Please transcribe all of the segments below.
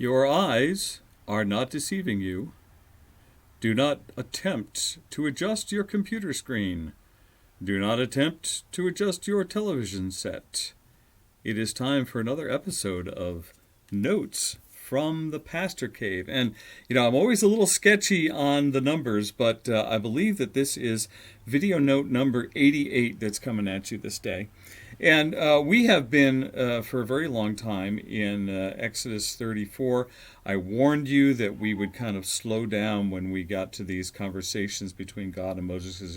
Your eyes are not deceiving you. Do not attempt to adjust your computer screen. Do not attempt to adjust your television set. It is time for another episode of Notes from the Pastor Cave. And, I'm always a little sketchy on the numbers, but I believe that this is video note number 88 that's coming at you this day. And we have been for a very long time in Exodus 34. I warned you that we would kind of slow down when we got to these conversations between God and Moses, because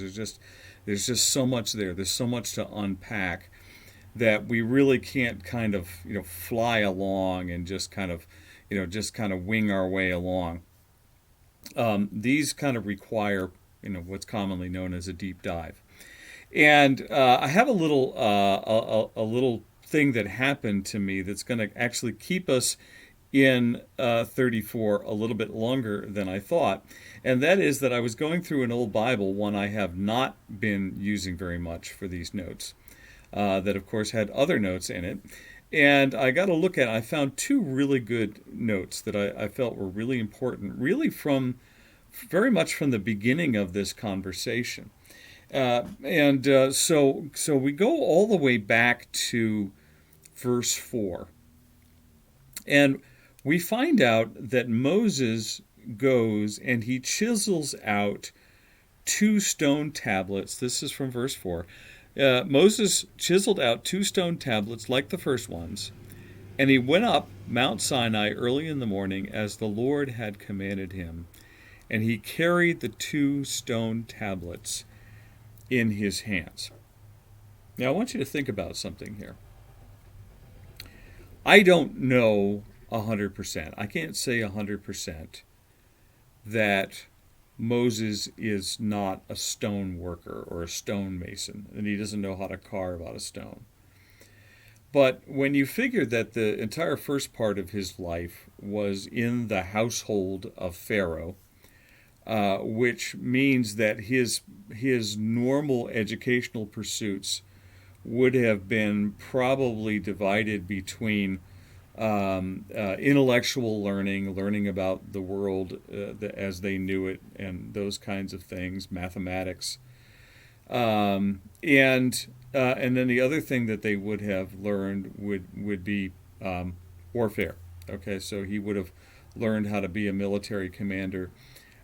there's just so much there. There's so much to unpack that we really can't kind of fly along and just kind of wing our way along. These kind of require what's commonly known as a deep dive. And I have a little thing that happened to me that's going to actually keep us in 34 a little bit longer than I thought. And that is that I was going through an old Bible, one I have not been using very much for these notes, that of course had other notes in it. And I got to look at it. I found two really good notes that I felt were really important, really very much from the beginning of this conversation. So we go all the way back to verse 4. And we find out that Moses goes and he chisels out 2 stone tablets. This is from verse 4. Moses chiseled out 2 stone tablets like the first ones, and he went up Mount Sinai early in the morning as the Lord had commanded him. And he carried the 2 stone tablets in his hands. Now, I want you to think about something here. I don't know 100%. I can't say 100% that Moses is not a stone worker or a stone mason, and he doesn't know how to carve out a stone. But when you figure that the entire first part of his life was in the household of Pharaoh, which means that his normal educational pursuits would have been probably divided between intellectual learning about the world as they knew it, and those kinds of things, mathematics, and then the other thing that they would have learned would be warfare. Okay, so he would have learned how to be a military commander.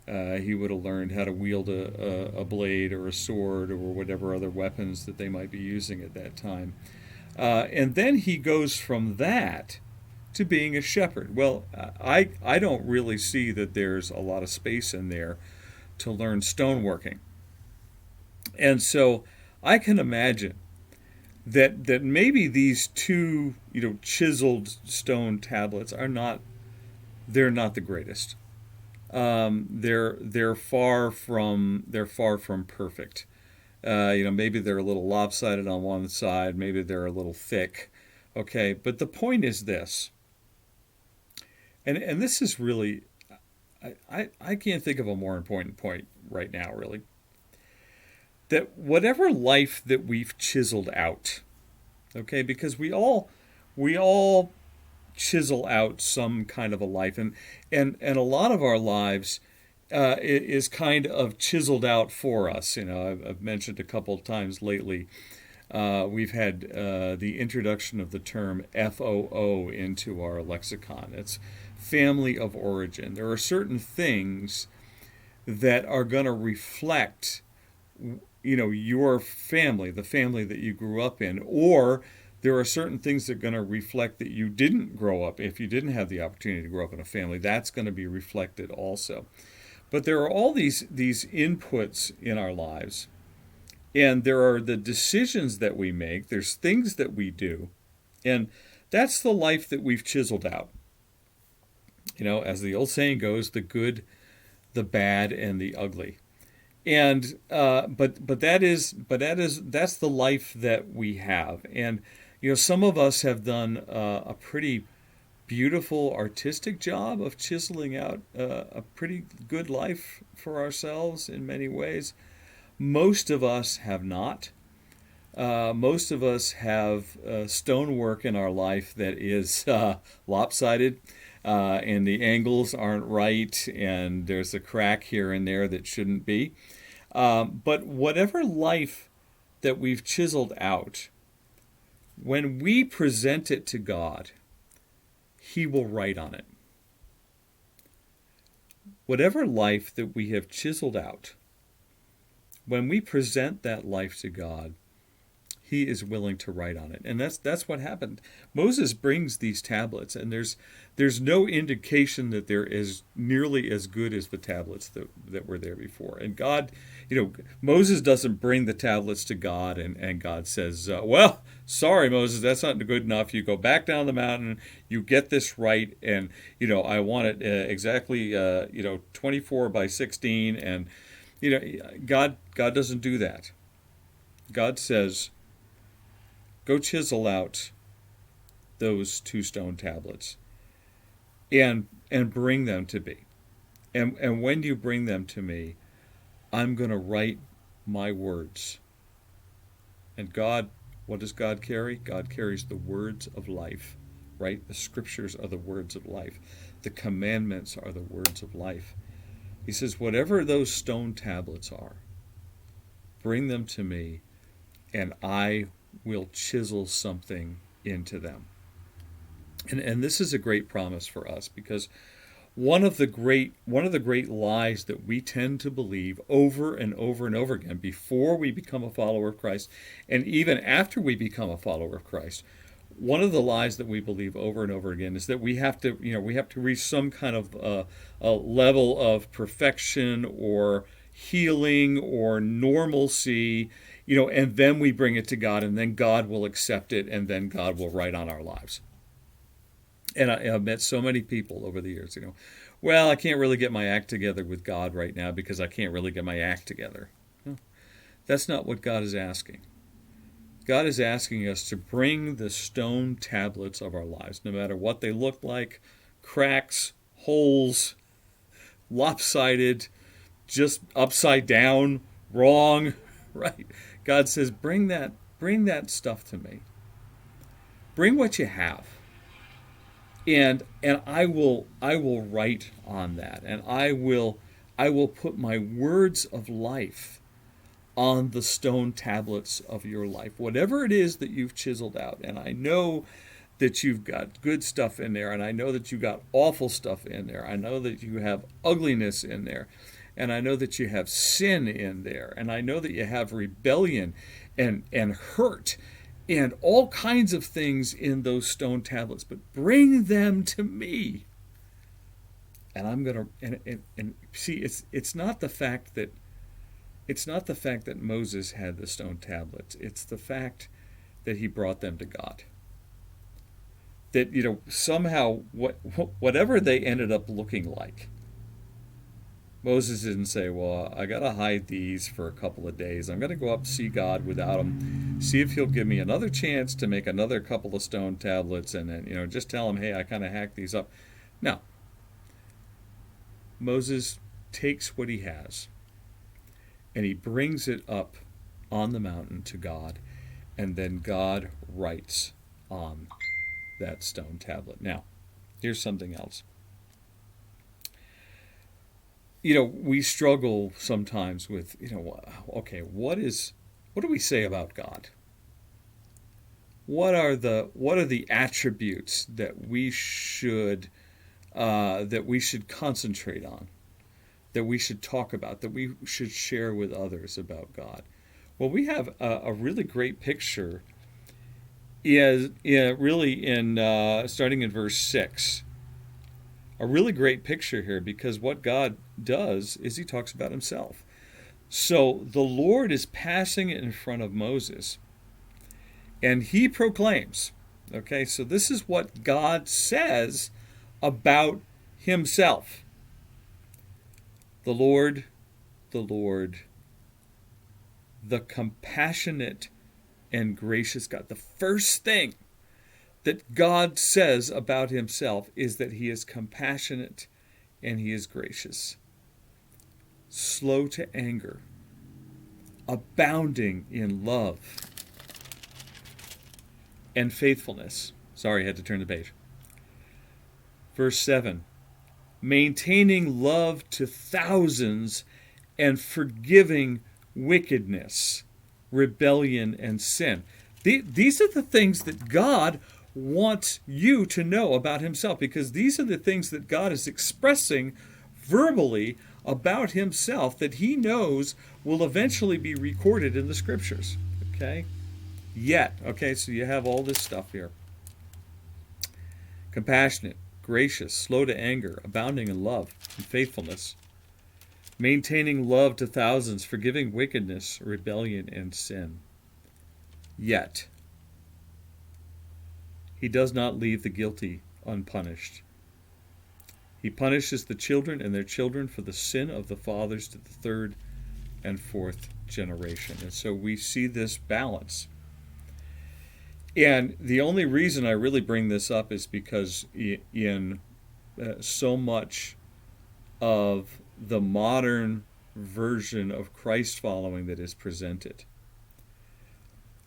He would have learned how to wield a blade or a sword or whatever other weapons that they might be using at that time. And then he goes from that to being a shepherd. Well, I don't really see that there's a lot of space in there to learn stoneworking. And so I can imagine that maybe these 2 chiseled stone tablets they're not the greatest. They're far from perfect. Maybe they're a little lopsided on one side, maybe they're a little thick. Okay, but the point is this, and this is really, I can't think of a more important point right now, really, that whatever life that we've chiseled out, okay, because we all chisel out some kind of a life, and a lot of our lives is kind of chiseled out for us. I've mentioned a couple of times lately, we've had the introduction of the term FOO into our lexicon. It's family of origin. There are certain things that are going to reflect your family, the family that you grew up in, or there are certain things that are going to reflect that you didn't grow up. If you didn't have the opportunity to grow up in a family, that's going to be reflected also. But there are all these inputs in our lives, and there are the decisions that we make. There's things that we do, and that's the life that we've chiseled out. As the old saying goes, the good, the bad, and the ugly. And but that's the life that we have. And some of us have done a pretty beautiful artistic job of chiseling out a pretty good life for ourselves in many ways. Most of us have not. Most of us have stonework in our life that is lopsided. and the angles aren't right, and there's a crack here and there that shouldn't be. But whatever life that we've chiseled out, when we present it to God, He will write on it. Whatever life that we have chiseled out, when we present that life to God, He is willing to write on it. And that's what happened. Moses brings these tablets, and there's no indication that they're as nearly as good as the tablets that were there before. And God, Moses doesn't bring the tablets to God, and God says, well, sorry, Moses, that's not good enough. You go back down the mountain, you get this right, and, I want it exactly, 24 by 16. And, God doesn't do that. God says, go chisel out those 2 stone tablets and bring them to me. And when you bring them to me, I'm going to write my words. And God, what does God carry? God carries the words of life, right? The scriptures are the words of life. The commandments are the words of life. He says, whatever those stone tablets are, bring them to me, and I will chisel something into them. And this is a great promise for us, because one of the great lies that we tend to believe over and over and over again before we become a follower of Christ, and even after we become a follower of Christ, one of the lies that we believe over and over again is that we have to reach some kind of a level of perfection or healing or normalcy, and then we bring it to God, and then God will accept it, and then God will write on our lives. And I've met so many people over the years, well, I can't really get my act together with God right now because I can't really get my act together. No, that's not what God is asking. God is asking us to bring the stone tablets of our lives, no matter what they look like, cracks, holes, lopsided, just upside down, wrong, right? God says, bring that stuff to me. Bring what you have. And I will write on that, and I will put my words of life on the stone tablets of your life, whatever it is that you've chiseled out. And I know that you've got good stuff in there, and I know that you've got awful stuff in there. I know that you have ugliness in there, and I know that you have sin in there, and I know that you have rebellion and hurt and all kinds of things in those stone tablets. But bring them to me, and I'm gonna and see. It's not the fact that Moses had the stone tablets. It's the fact that he brought them to God. That somehow whatever they ended up looking like, Moses didn't say, well, I got to hide these for a couple of days. I'm going to go up and see God without them, see if he'll give me another chance to make another couple of stone tablets, and then, just tell him, hey, I kind of hacked these up. No. Moses takes what he has, and he brings it up on the mountain to God, and then God writes on that stone tablet. Now, here's something else. We struggle sometimes with, okay, what do we say about God? What are the attributes that we should concentrate on, that we should talk about, that we should share with others about God? Well, we have a really great picture. Starting in verse 6. A really great picture here, because what God does is he talks about himself. So the Lord is passing it in front of Moses, and he proclaims, okay, so this is what God says about himself. The Lord, the compassionate and gracious God. The first thing that God says about himself is that he is compassionate and he is gracious, slow to anger, abounding in love and faithfulness. Sorry, I had to turn the page. Verse 7, maintaining love to thousands and forgiving wickedness, rebellion, and sin. These are the things that God wants you to know about himself, because these are the things that God is expressing verbally about himself that he knows will eventually be recorded in the scriptures. Okay? Yet, okay, so you have all this stuff here. Compassionate, gracious, slow to anger, abounding in love and faithfulness, maintaining love to thousands, forgiving wickedness, rebellion, and sin. Yet, he does not leave the guilty unpunished. He punishes the children and their children for the sin of the fathers to the third and fourth generation. And so we see this balance. And the only reason I really bring this up is because in so much of the modern version of Christ following that is presented,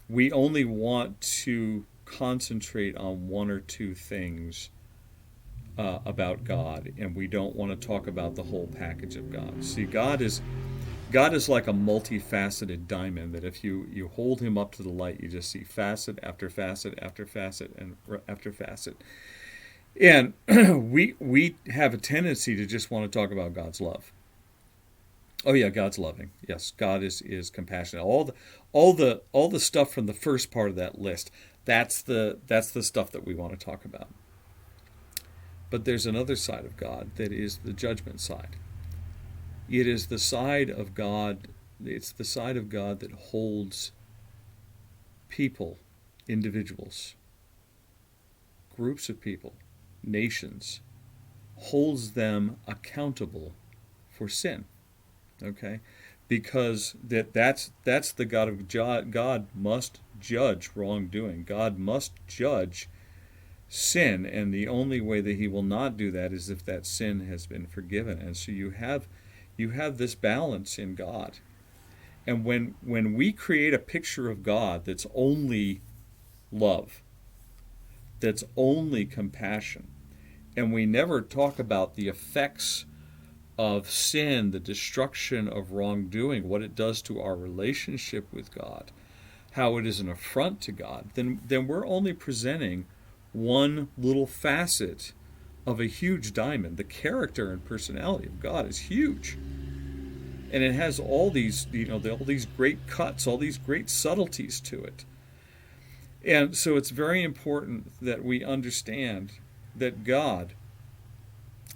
we only want to concentrate on one or two things about God, and we don't want to talk about the whole package of God. See, God is like a multifaceted diamond that if you hold him up to the light, you just see facet after facet after facet and after facet. And we have a tendency to just want to talk about God's love. Oh yeah, God's loving. Yes, God is compassionate. All the stuff from the first part of that list, that's the stuff that we want to talk about. But there's another side of God that is the judgment side. It is the side of God, it's the side of God that holds people, individuals, groups of people, nations, holds them accountable for sin. Okay? Because that's the God of God must judge wrongdoing. God must judge sin, and the only way that he will not do that is if that sin has been forgiven. And so you have this balance in God. And when we create a picture of God that's only love, that's only compassion, and we never talk about the effects of sin, the destruction of wrongdoing, what it does to our relationship with God, how it is an affront to God, then we're only presenting one little facet of a huge diamond. The character and personality of God is huge. And it has all these, all these great cuts, all these great subtleties to it. And so it's very important that we understand that God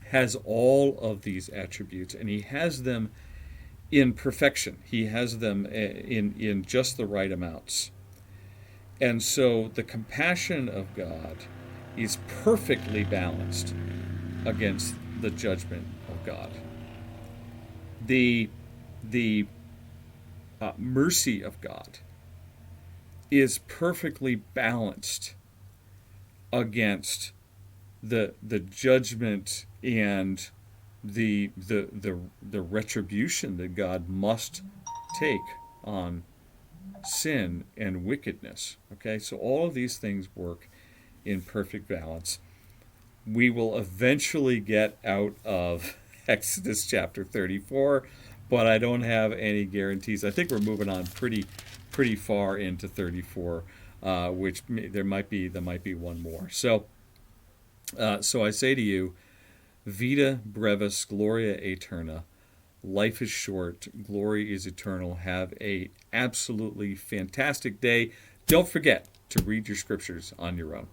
has all of these attributes, and he has them in perfection. He has them in just the right amounts. And so the compassion of God is perfectly balanced against the judgment of God. The mercy of God is perfectly balanced against the judgment and the retribution that God must take on sin and wickedness. Okay, so all of these things work in perfect balance. We will eventually get out of Exodus chapter 34, but I don't have any guarantees. I think we're moving on pretty far into 34, which there might be one more. So I say to you, Vita brevis gloria aeterna. Life is short, glory is eternal. Have a absolutely fantastic day. Don't forget to read your scriptures on your own.